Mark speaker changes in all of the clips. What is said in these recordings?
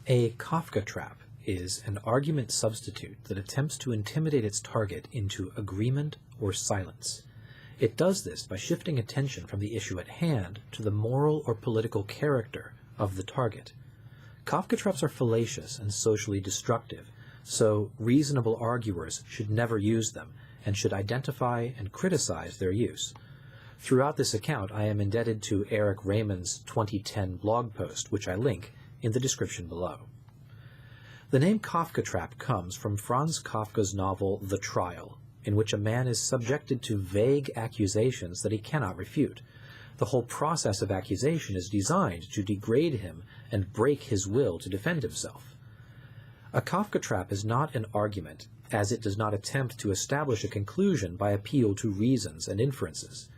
Speaker 1: A Kafka trap is an argument substitute that attempts to intimidate its target into agreement or silence. It does this by shifting attention from the issue at hand to the moral or political character of the target. Kafka traps are fallacious and socially destructive, so reasonable arguers should never use them and should identify and criticize their use. Throughout this account, I am indebted to Eric Raymond's 2010 blog post, which I link in the description below. The name Kafka trap comes from Franz Kafka's novel The Trial, in which a man is subjected to vague accusations that he cannot refute. The whole process of accusation is designed to degrade him and break his will to defend himself. A Kafka trap is not an argument, as it does not attempt to establish a conclusion by appeal to reasons and inferences.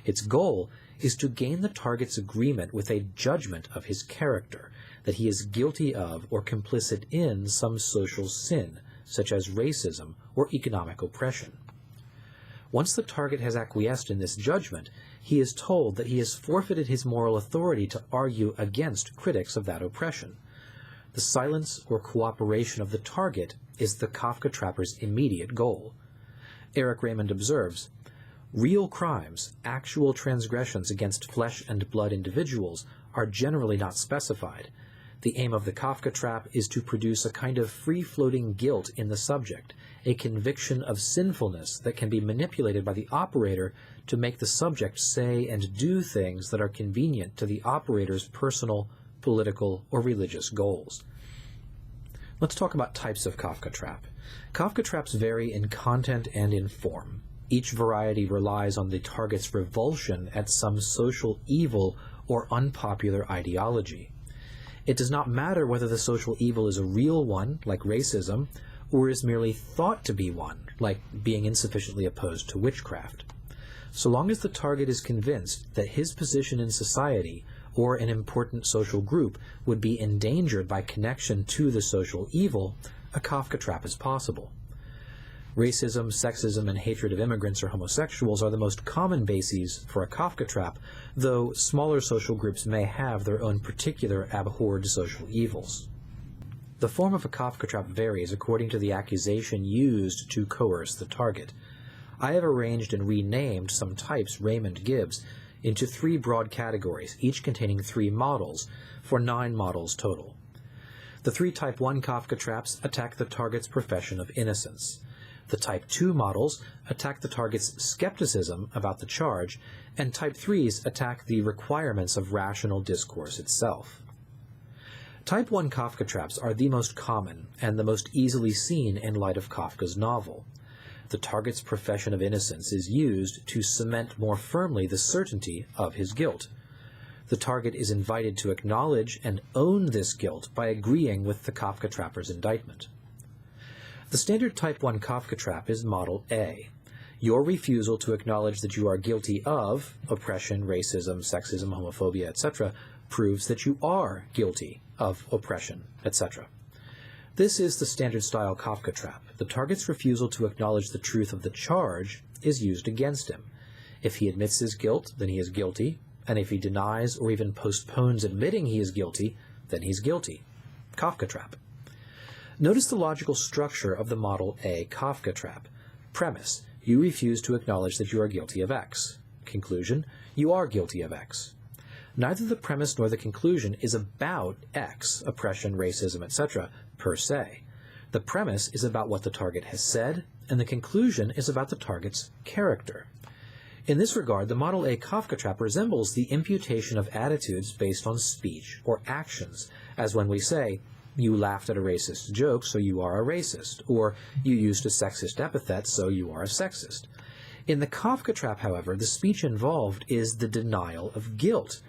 Speaker 1: Its goal is to gain the target's agreement with a judgment of his character, that he is guilty of or complicit in some social sin, such as racism or economic oppression. Once the target has acquiesced in this judgment, he is told that he has forfeited his moral authority to argue against critics of that oppression. The silence or cooperation of the target is the Kafka trapper's immediate goal. Eric Raymond observes, "Real crimes, actual transgressions against flesh and blood individuals, are generally not specified. The aim of the Kafka trap is to produce a kind of free-floating guilt in the subject, a conviction of sinfulness that can be manipulated by the operator to make the subject say and do things that are convenient to the operator's personal, political, or religious goals." Let's talk about types of Kafka trap. Kafka traps vary in content and in form. Each variety relies on the target's revulsion at some social evil or unpopular ideology. It does not matter whether the social evil is a real one, like racism, or is merely thought to be one, like being insufficiently opposed to witchcraft. So long as the target is convinced that his position in society or an important social group would be endangered by connection to the social evil, a Kafka trap is possible. Racism, sexism, and hatred of immigrants or homosexuals are the most common bases for a Kafka trap, though smaller social groups may have their own particular abhorred social evils. The form of a Kafka trap varies according to the accusation used to coerce the target. I have arranged and renamed some types Raymond gives into 3 broad categories, each containing 3 models, for 9 models total. The 3 Type 1 Kafka traps attack the target's profession of innocence. The Type 2 models attack the target's skepticism about the charge, and Type 3s attack the requirements of rational discourse itself. Type 1 Kafka traps are the most common and the most easily seen in light of Kafka's novel. The target's profession of innocence is used to cement more firmly the certainty of his guilt. The target is invited to acknowledge and own this guilt by agreeing with the Kafka trapper's indictment. The standard Type 1 Kafka trap is Model A. Your refusal to acknowledge that you are guilty of oppression, racism, sexism, homophobia, etc. proves that you are guilty of oppression, etc. This is the standard style Kafka trap. The target's refusal to acknowledge the truth of the charge is used against him. If he admits his guilt, then he is guilty, and if he denies or even postpones admitting he is guilty, then he's guilty. Kafka trap. Notice the logical structure of the Model A Kafka trap. Premise: you refuse to acknowledge that you are guilty of X. Conclusion: you are guilty of X. Neither the premise nor the conclusion is about X, oppression, racism, etc., per se. The premise is about what the target has said, and the conclusion is about the target's character. In this regard, the Model A Kafka trap resembles the imputation of attitudes based on speech or actions, as when we say, "You laughed at a racist joke, so you are a racist," or "You used a sexist epithet, so you are a sexist." In the Kafka trap, however, the speech involved is the denial of guilt.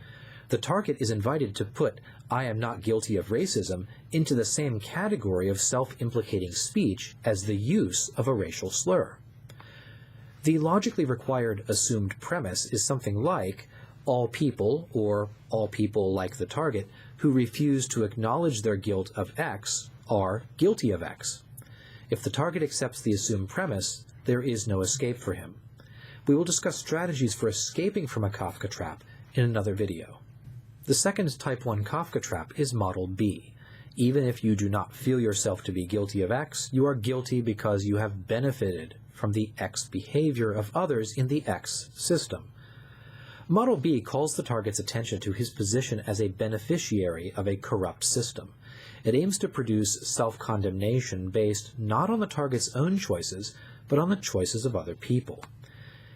Speaker 1: The target is invited to put "I am not guilty of racism" into the same category of self-implicating speech as the use of a racial slur. The logically required assumed premise is something like, all people, or all people like the target, who refuse to acknowledge their guilt of X are guilty of X. If the target accepts the assumed premise, there is no escape for him. We will discuss strategies for escaping from a Kafka trap in another video. The second Type 1 Kafka trap is Model B. Even if you do not feel yourself to be guilty of X, you are guilty because you have benefited from the X behavior of others in the X system. Model B calls the target's attention to his position as a beneficiary of a corrupt system. It aims to produce self-condemnation based not on the target's own choices, but on the choices of other people.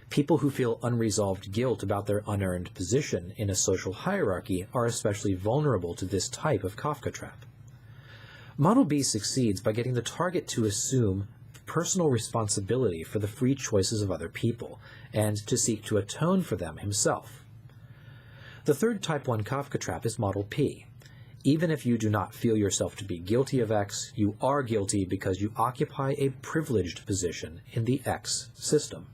Speaker 1: People who feel unresolved guilt about their unearned position in a social hierarchy are especially vulnerable to this type of Kafkatrap. Model B succeeds by getting the target to assume personal responsibility for the free choices of other people, and to seek to atone for them himself. The third Type 1 Kafkatrap is Model P. Even if you do not feel yourself to be guilty of X, you are guilty because you occupy a privileged position in the X system.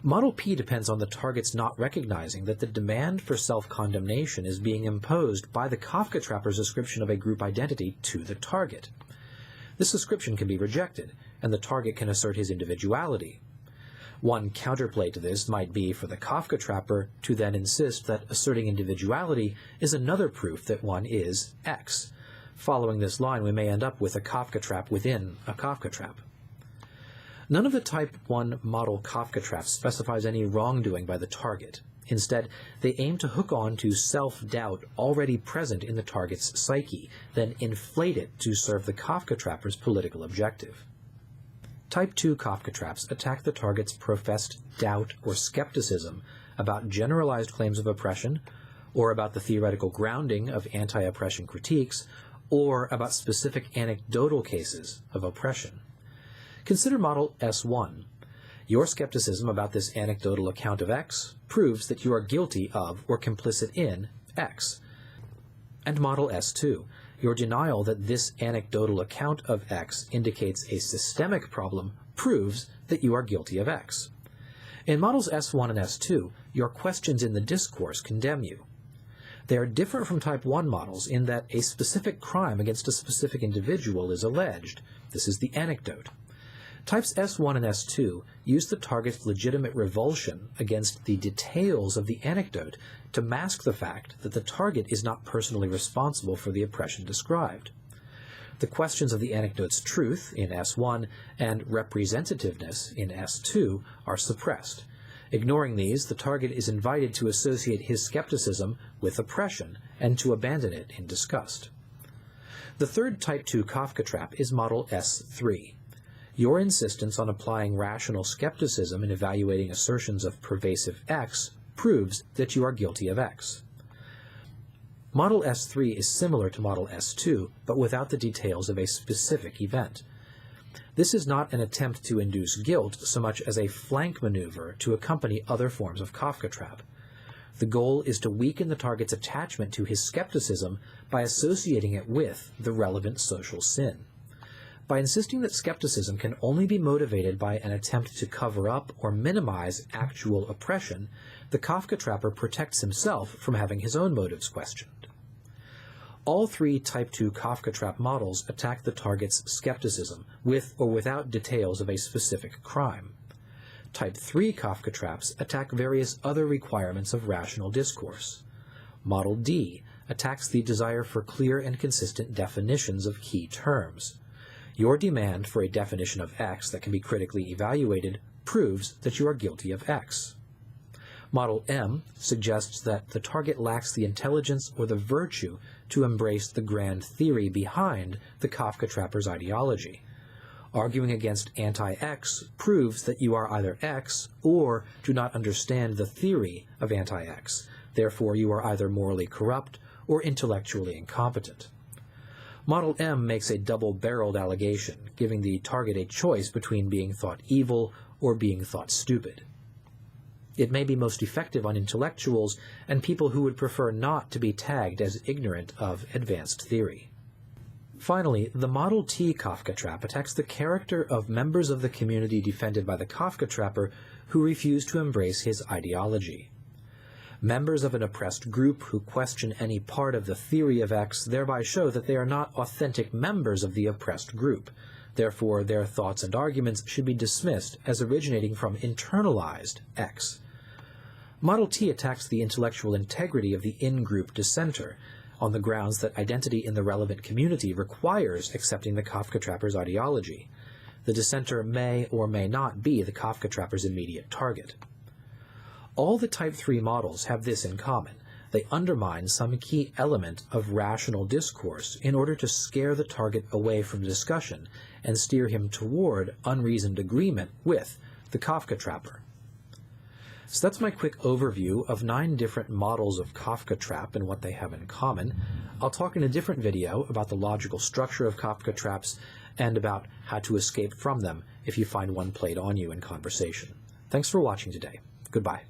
Speaker 1: Model P depends on the target's not recognizing that the demand for self-condemnation is being imposed by the Kafkatrapper's ascription of a group identity to the target. This ascription can be rejected, and the target can assert his individuality. One counterplay to this might be for the Kafkatrapper to then insist that asserting individuality is another proof that one is X. Following this line, we may end up with a Kafkatrap within a Kafkatrap. None of the Type 1 model Kafkatraps specifies any wrongdoing by the target. Instead, they aim to hook on to self-doubt already present in the target's psyche, then inflate it to serve the Kafkatrapper's political objective. Type 2 Kafkatraps attack the target's professed doubt or skepticism about generalized claims of oppression, or about the theoretical grounding of anti-oppression critiques, or about specific anecdotal cases of oppression. Consider Model S1. Your skepticism about this anecdotal account of X proves that you are guilty of or complicit in X. And Model S2. Your denial that this anecdotal account of X indicates a systemic problem proves that you are guilty of X. In Models S1 and S2, your questions in the discourse condemn you. They are different from Type 1 models in that a specific crime against a specific individual is alleged. This is the anecdote. Types S1 and S2 use the target's legitimate revulsion against the details of the anecdote to mask the fact that the target is not personally responsible for the oppression described. The questions of the anecdote's truth in S1 and representativeness in S2 are suppressed. Ignoring these, the target is invited to associate his skepticism with oppression and to abandon it in disgust. The third Type 2 Kafkatrap is Model S3. Your insistence on applying rational skepticism in evaluating assertions of pervasive X proves that you are guilty of X. Model S3 is similar to Model S2, but without the details of a specific event. This is not an attempt to induce guilt so much as a flank maneuver to accompany other forms of Kafkatrap. The goal is to weaken the target's attachment to his skepticism by associating it with the relevant social sin. By insisting that skepticism can only be motivated by an attempt to cover up or minimize actual oppression, the Kafkatrapper protects himself from having his own motives questioned. All three Type 2 Kafkatrap models attack the target's skepticism, with or without details of a specific crime. Type 3 Kafkatraps attack various other requirements of rational discourse. Model D attacks the desire for clear and consistent definitions of key terms. Your demand for a definition of X that can be critically evaluated proves that you are guilty of X. Model M suggests that the target lacks the intelligence or the virtue to embrace the grand theory behind the Kafkatrapper's ideology. Arguing against anti-X proves that you are either X or do not understand the theory of anti-X. Therefore, you are either morally corrupt or intellectually incompetent. Model M makes a double-barreled allegation, giving the target a choice between being thought evil or being thought stupid. It may be most effective on intellectuals and people who would prefer not to be tagged as ignorant of advanced theory. Finally, the Model T Kafkatrap attacks the character of members of the community defended by the Kafkatrapper who refuse to embrace his ideology. Members of an oppressed group who question any part of the theory of X thereby show that they are not authentic members of the oppressed group. Therefore, their thoughts and arguments should be dismissed as originating from internalized X. Model T attacks the intellectual integrity of the in-group dissenter. on the grounds that identity in the relevant community requires accepting the Kafkatrapper's ideology. The dissenter may or may not be the Kafkatrapper's immediate target. All the Type 3 models have this in common. They undermine some key element of rational discourse in order to scare the target away from discussion and steer him toward unreasoned agreement with the Kafkatrapper. So that's my quick overview of 9 different models of Kafkatrap and what they have in common. I'll talk in a different video about the logical structure of Kafkatraps and about how to escape from them if you find one played on you in conversation. Thanks for watching today. Goodbye.